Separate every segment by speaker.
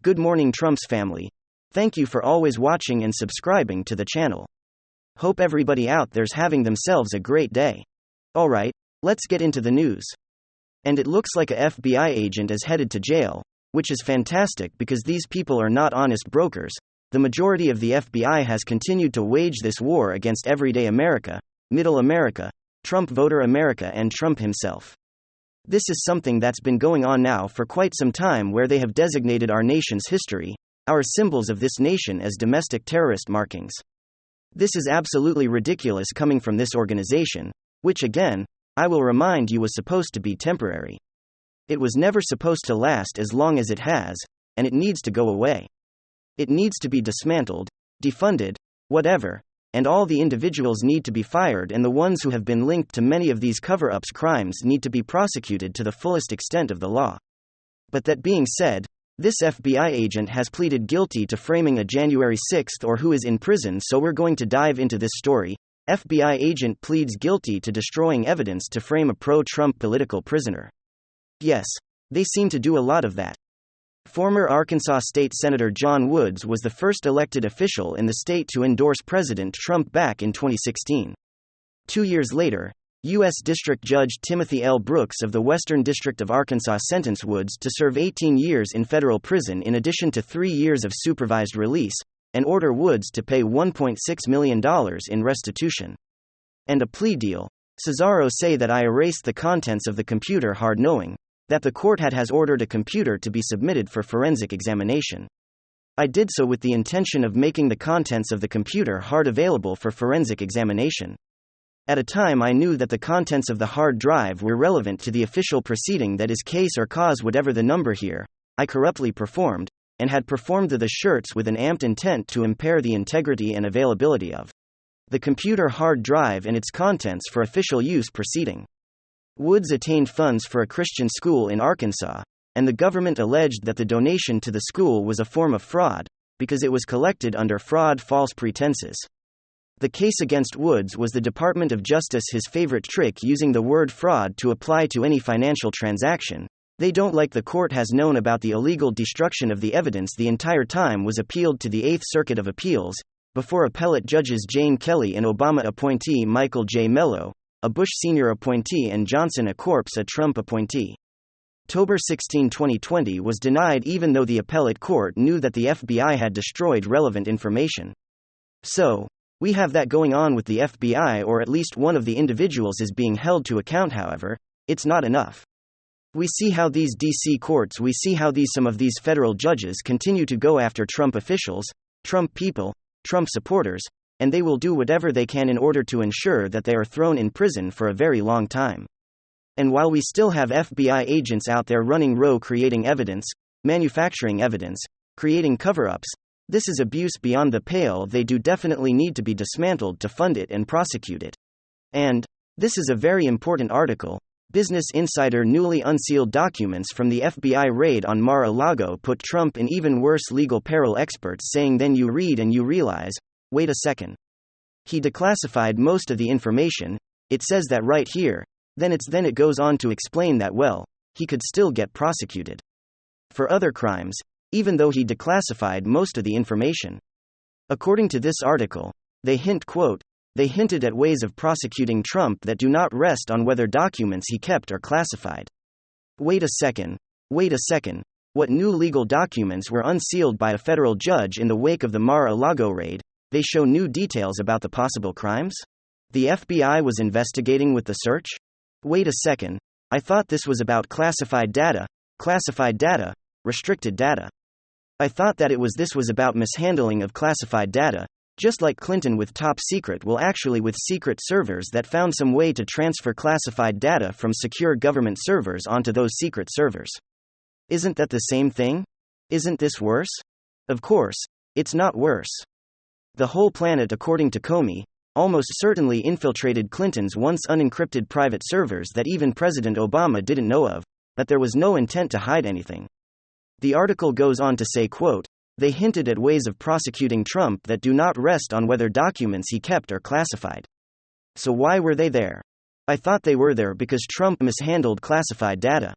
Speaker 1: Good morning, Trump's family. Thank you for always watching and subscribing to the channel. Hope everybody out there's having themselves a great day. Alright, let's get into the news. And it looks like a FBI agent is headed to jail, which is fantastic because these people are not honest brokers. The majority of the FBI has continued to wage this war against everyday America, middle America, Trump voter America, and Trump himself. This is something that's been going on now for quite some time, where they have designated our nation's history, our symbols of this nation, as domestic terrorist markings. This is absolutely ridiculous coming from this organization, which again, I will remind you, was supposed to be temporary. It was never supposed to last as long as it has, and it needs to go away. It needs to be dismantled, defunded, whatever, and all the individuals need to be fired, and the ones who have been linked to many of these cover-ups crimes need to be prosecuted to the fullest extent of the law. But that being said, this FBI agent has pleaded guilty to framing a January 6th or who is in prison, so we're going to dive into this story. FBI agent pleads guilty to destroying evidence to frame a pro-Trump political prisoner. Yes, they seem to do a lot of that. Former Arkansas State Senator John Woods was the first elected official in the state to endorse President Trump back in 2016. 2 years later, U.S. District Judge Timothy L. Brooks of the Western District of Arkansas sentenced Woods to serve 18 years in federal prison in addition to 3 years of supervised release, and order Woods to pay $1.6 million in restitution. And a plea deal. Cesaro say that I erased the contents of the computer hard, knowing that the court has ordered a computer to be submitted for forensic examination. I did so with the intention of making the contents of the computer hard available for forensic examination. At a time I knew that the contents of the hard drive were relevant to the official proceeding, that is case or cause whatever the number here, I corruptly performed, and had performed the shirts with an amped intent to impair the integrity and availability of the computer hard drive and its contents for official use proceeding. Woods attained funds for a Christian school in Arkansas, and the government alleged that the donation to the school was a form of fraud, because it was collected under fraud false pretenses. The case against Woods was the Department of Justice, his favorite trick, using the word fraud to apply to any financial transaction. They don't like the court has known about the illegal destruction of the evidence the entire time, was appealed to the Eighth Circuit of Appeals, before appellate judges Jane Kelly, an Obama appointee, Michael J. Mello, a Bush senior appointee, and Johnson, a corpse, a Trump appointee. October 16, 2020 was denied, even though the appellate court knew that the FBI had destroyed relevant information. So, we have that going on with the FBI, or at least one of the individuals is being held to account. However, it's not enough. We see how these DC courts, we see how some of these federal judges continue to go after Trump officials, Trump people, Trump supporters, and they will do whatever they can in order to ensure that they are thrown in prison for a very long time. And while we still have FBI agents out there running row, creating evidence, manufacturing evidence, creating cover-ups, this is abuse beyond the pale. They do definitely need to be dismantled to fund it and prosecute it. And this is a very important article. Business Insider: newly unsealed documents from the FBI raid on Mar-a-Lago put Trump in even worse legal peril. Experts saying then you read and you realize, wait a second. He declassified most of the information, it says that right here, then it goes on to explain that, well, he could still get prosecuted for other crimes, even though he declassified most of the information. According to this article, they hinted at ways of prosecuting Trump that do not rest on whether documents he kept are classified. Wait a second. What new legal documents were unsealed by a federal judge in the wake of the Mar-a-Lago raid? They show new details about the possible crimes? The FBI was investigating with the search? Wait a second, I thought this was about classified data, restricted data. I thought that this was about mishandling of classified data, just like Clinton with top secret, well, actually with secret servers that found some way to transfer classified data from secure government servers onto those secret servers. Isn't that the same thing? Isn't this worse? Of course, it's not worse. The whole planet, according to Comey, almost certainly infiltrated Clinton's once unencrypted private servers that even President Obama didn't know of, but there was no intent to hide anything. The article goes on to say, quote, they hinted at ways of prosecuting Trump that do not rest on whether documents he kept are classified. So why were they there? I thought they were there because Trump mishandled classified data.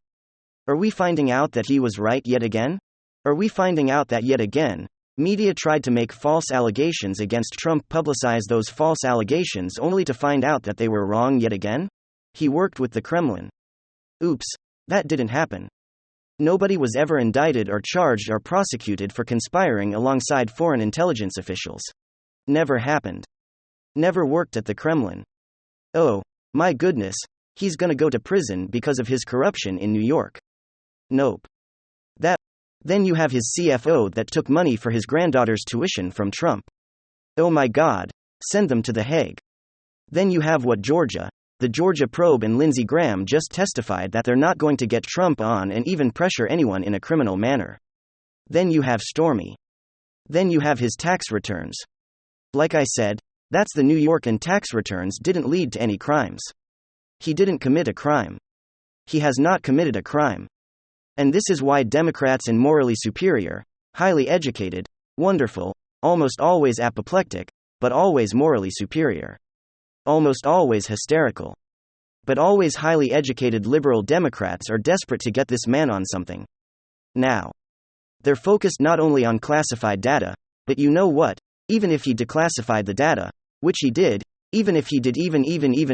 Speaker 1: Are we finding out that he was right yet again? Are we finding out that yet again, media tried to make false allegations against Trump, publicize those false allegations only to find out that they were wrong yet again? He worked with the Kremlin. Oops, that didn't happen. Nobody was ever indicted or charged or prosecuted for conspiring alongside foreign intelligence officials. Never happened. Never worked at the Kremlin. Oh, my goodness, he's gonna go to prison because of his corruption in New York. Nope. Then you have his CFO that took money for his granddaughter's tuition from Trump. Oh my God, send them to The Hague. Then you have the Georgia probe, and Lindsey Graham just testified that they're not going to get Trump on and even pressure anyone in a criminal manner. Then you have Stormy. Then you have his tax returns. Like I said, that's the New York, and tax returns didn't lead to any crimes. He didn't commit a crime. He has not committed a crime. And this is why Democrats and morally superior, highly educated, wonderful, almost always apoplectic, but always morally superior. Almost always hysterical. But always highly educated liberal Democrats are desperate to get this man on something. Now. They're focused not only on classified data, but you know what? Even if he declassified the data, which he did, even if he did even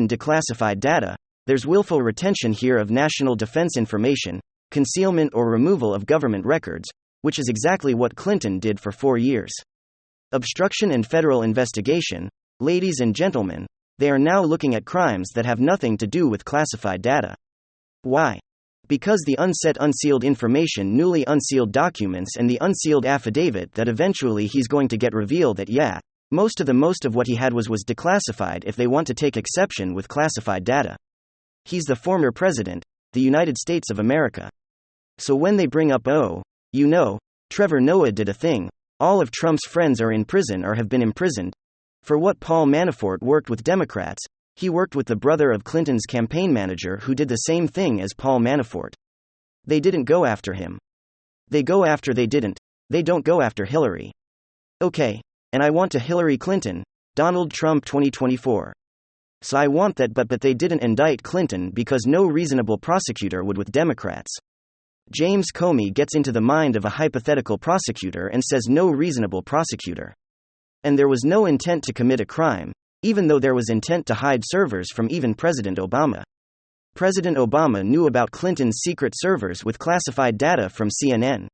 Speaker 1: declassified data, there's willful retention here of national defense information, concealment or removal of government records, which is exactly what Clinton did for 4 years. Obstruction and federal investigation, ladies and gentlemen, they are now looking at crimes that have nothing to do with classified data. Why? Because the unsealed information, newly unsealed documents, and the unsealed affidavit that eventually he's going to get reveal that most of what he had was declassified if they want to take exception with classified data. He's the former president, the United States of America. So when they bring up, Trevor Noah did a thing, all of Trump's friends are in prison or have been imprisoned. For what? Paul Manafort worked with Democrats, he worked with the brother of Clinton's campaign manager who did the same thing as Paul Manafort. They didn't go after him. They don't go after Hillary. Okay, and I want a Hillary Clinton, Donald Trump 2024. So I want that, but they didn't indict Clinton because no reasonable prosecutor would with Democrats. James Comey gets into the mind of a hypothetical prosecutor and says no reasonable prosecutor. And there was no intent to commit a crime, even though there was intent to hide servers from even President Obama. President Obama knew about Clinton's secret servers with classified data from CNN.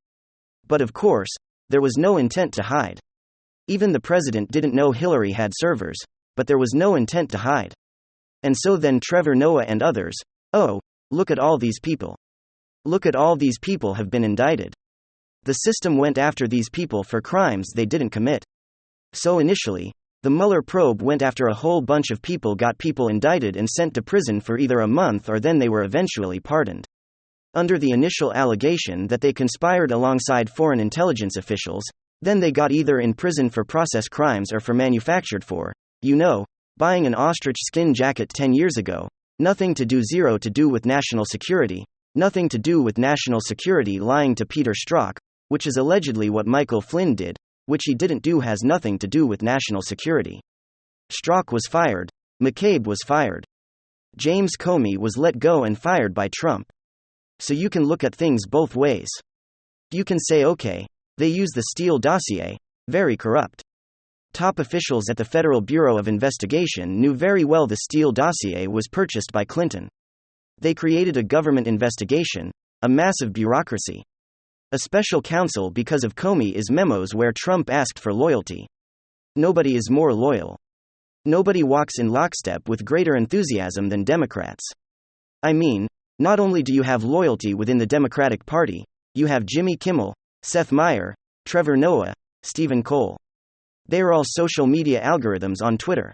Speaker 1: But of course, there was no intent to hide. Even the president didn't know Hillary had servers, but there was no intent to hide. And so then Trevor Noah and others, look at all these people. Look at all these people have been indicted. The system went after these people for crimes they didn't commit. So initially, the Mueller probe went after a whole bunch of people, got people indicted and sent to prison for either a month, or then they were eventually pardoned. Under the initial allegation that they conspired alongside foreign intelligence officials, then they got either in prison for process crimes or for manufactured for, buying an ostrich skin jacket 10 years ago, zero to do with national security, nothing to do with national security, lying to Peter Strzok, which is allegedly what Michael Flynn did, which he didn't do, has nothing to do with national security. Strzok was fired. McCabe was fired. James Comey was let go and fired by Trump. So you can look at things both ways. You can say, okay, they use the Steele dossier, very corrupt. Top officials at the Federal Bureau of Investigation knew very well the Steele dossier was purchased by Clinton. They created a government investigation, a massive bureaucracy. A special counsel because of Comey's memos where Trump asked for loyalty. Nobody is more loyal. Nobody walks in lockstep with greater enthusiasm than Democrats. I mean, not only do you have loyalty within the Democratic Party, you have Jimmy Kimmel, Seth Meyer, Trevor Noah, Stephen Cole. They are all social media algorithms on Twitter.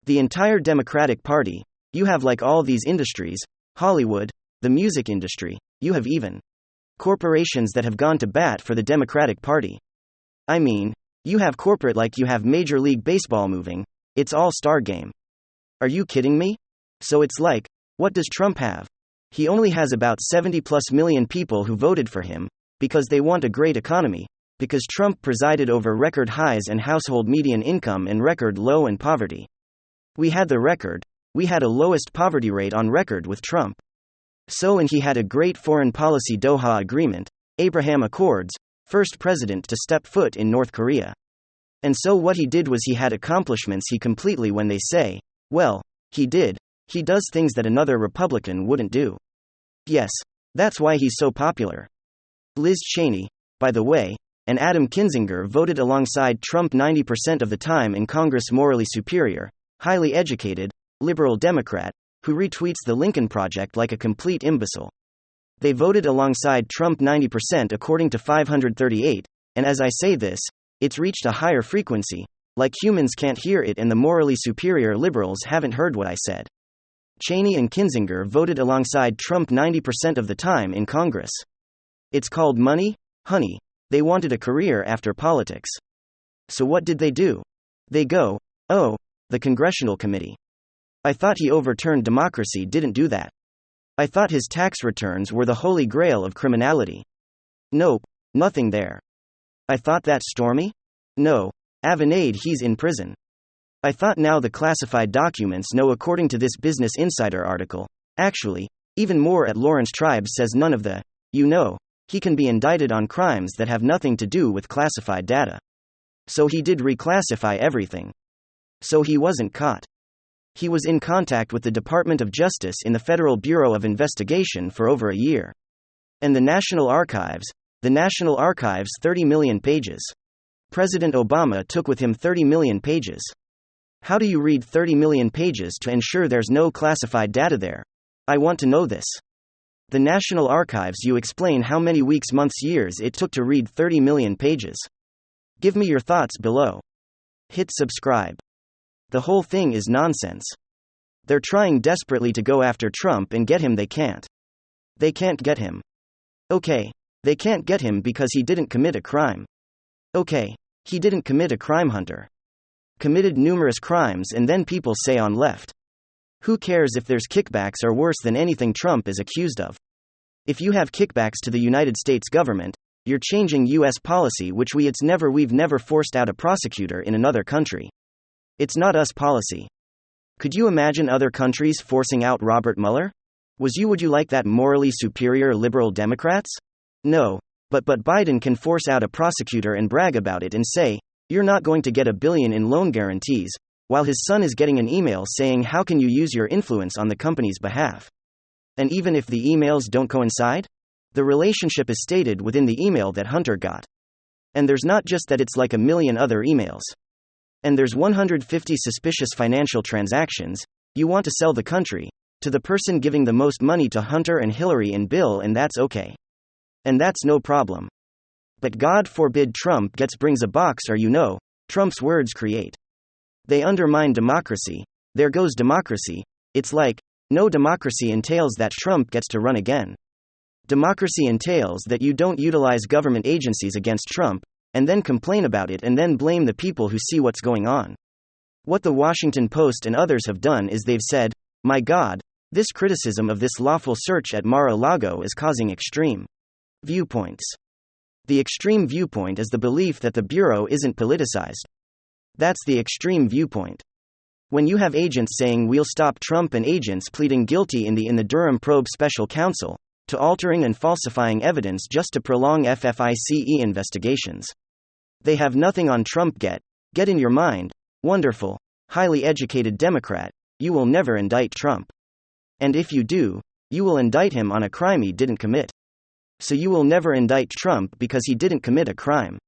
Speaker 1: The entire Democratic Party, you have like all these industries, Hollywood, the music industry, you have even corporations that have gone to bat for the Democratic Party. I mean, you have corporate like you have Major League Baseball moving, it's all-star game. Are you kidding me? So it's like, what does Trump have? He only has about 70+ million people who voted for him, because they want a great economy, because Trump presided over record highs and household median income and record low in poverty. We had a lowest poverty rate on record with Trump. So, and he had a great foreign policy Doha Agreement, Abraham Accords, first president to step foot in North Korea. And so what he did was he had accomplishments he completely when they say, well, he does things that another Republican wouldn't do. Yes, that's why he's so popular. Liz Cheney, by the way, and Adam Kinzinger voted alongside Trump 90% of the time in Congress. Morally superior, highly educated, liberal Democrat, who retweets the Lincoln Project like a complete imbecile. They voted alongside Trump 90% according to 538, and as I say this, it's reached a higher frequency, like humans can't hear it and the morally superior liberals haven't heard what I said. Cheney and Kinzinger voted alongside Trump 90% of the time in Congress. It's called money, honey. They wanted a career after politics. So what did they do? They go, oh, the Congressional Committee. I thought he overturned democracy. Didn't do that. I thought his tax returns were the holy grail of criminality. Nope, nothing there. I thought that Stormy? No, Avenade, he's in prison. I thought now the classified documents. No, according to this Business Insider article. Actually, even more at Lawrence Tribe says none of the, he can be indicted on crimes that have nothing to do with classified data. So he did reclassify everything. So he wasn't caught. He was in contact with the Department of Justice in the Federal Bureau of Investigation for over a year. And the National Archives 30 million pages. President Obama took with him 30 million pages. How do you read 30 million pages to ensure there's no classified data there? I want to know this. The National Archives. You explain how many weeks, months, years it took to read 30 million pages. Give me your thoughts below. Hit subscribe. The whole thing is nonsense. They're trying desperately to go after Trump and get him. They can't. They can't get him. Okay, they can't get him because he didn't commit a crime. Okay, he didn't commit a crime. Hunter committed numerous crimes, and then people say on left. Who cares if there's kickbacks are worse than anything Trump is accused of? If you have kickbacks to the United States government, you're changing US policy, which we've never forced out a prosecutor in another country. It's not us policy. Could you imagine other countries forcing out Robert Mueller? Would you like that morally superior liberal Democrats? No, but Biden can force out a prosecutor and brag about it and say, you're not going to get $1 billion in loan guarantees, while his son is getting an email saying how can you use your influence on the company's behalf? And even if the emails don't coincide? The relationship is stated within the email that Hunter got. And there's not just that, it's like a million other emails. And there's 150 suspicious financial transactions. You want to sell the country to the person giving the most money to Hunter and Hillary and Bill, and that's okay. And that's no problem. But God forbid Trump brings a box, or Trump's words create. They undermine democracy. There goes democracy. It's like, no, democracy entails that Trump gets to run again. Democracy entails that you don't utilize government agencies against Trump, and then complain about it and then blame the people who see what's going on. What the Washington Post and others have done is they've said, my God, this criticism of this lawful search at Mar-a-Lago is causing extreme viewpoints. The extreme viewpoint is the belief that the Bureau isn't politicized. That's the extreme viewpoint. When you have agents saying we'll stop Trump and agents pleading guilty in the Durham probe special counsel to altering and falsifying evidence just to prolong FFICE investigations. They have nothing on Trump. Get in your mind, wonderful, highly educated Democrat, you will never indict Trump. And if you do, you will indict him on a crime he didn't commit. So you will never indict Trump because he didn't commit a crime.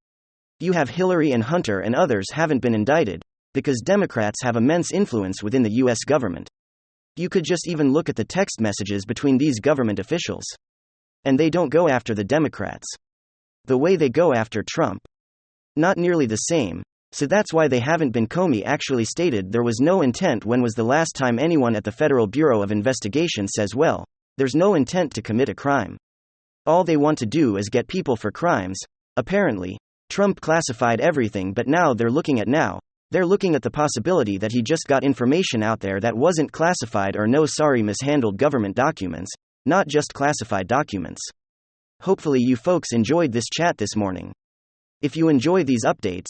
Speaker 1: You have Hillary and Hunter and others haven't been indicted because Democrats have immense influence within the US government. You could just even look at the text messages between these government officials. And they don't go after the Democrats the way they go after Trump. Not nearly the same, so that's why they haven't been. Comey actually stated there was no intent. When was the last time anyone at the Federal Bureau of Investigation says, well, there's no intent to commit a crime? All they want to do is get people for crimes. Apparently, Trump classified everything, but now they're looking at the possibility that he just got information out there that wasn't classified, or mishandled government documents, not just classified documents. Hopefully you folks enjoyed this chat this morning. If you enjoy these updates,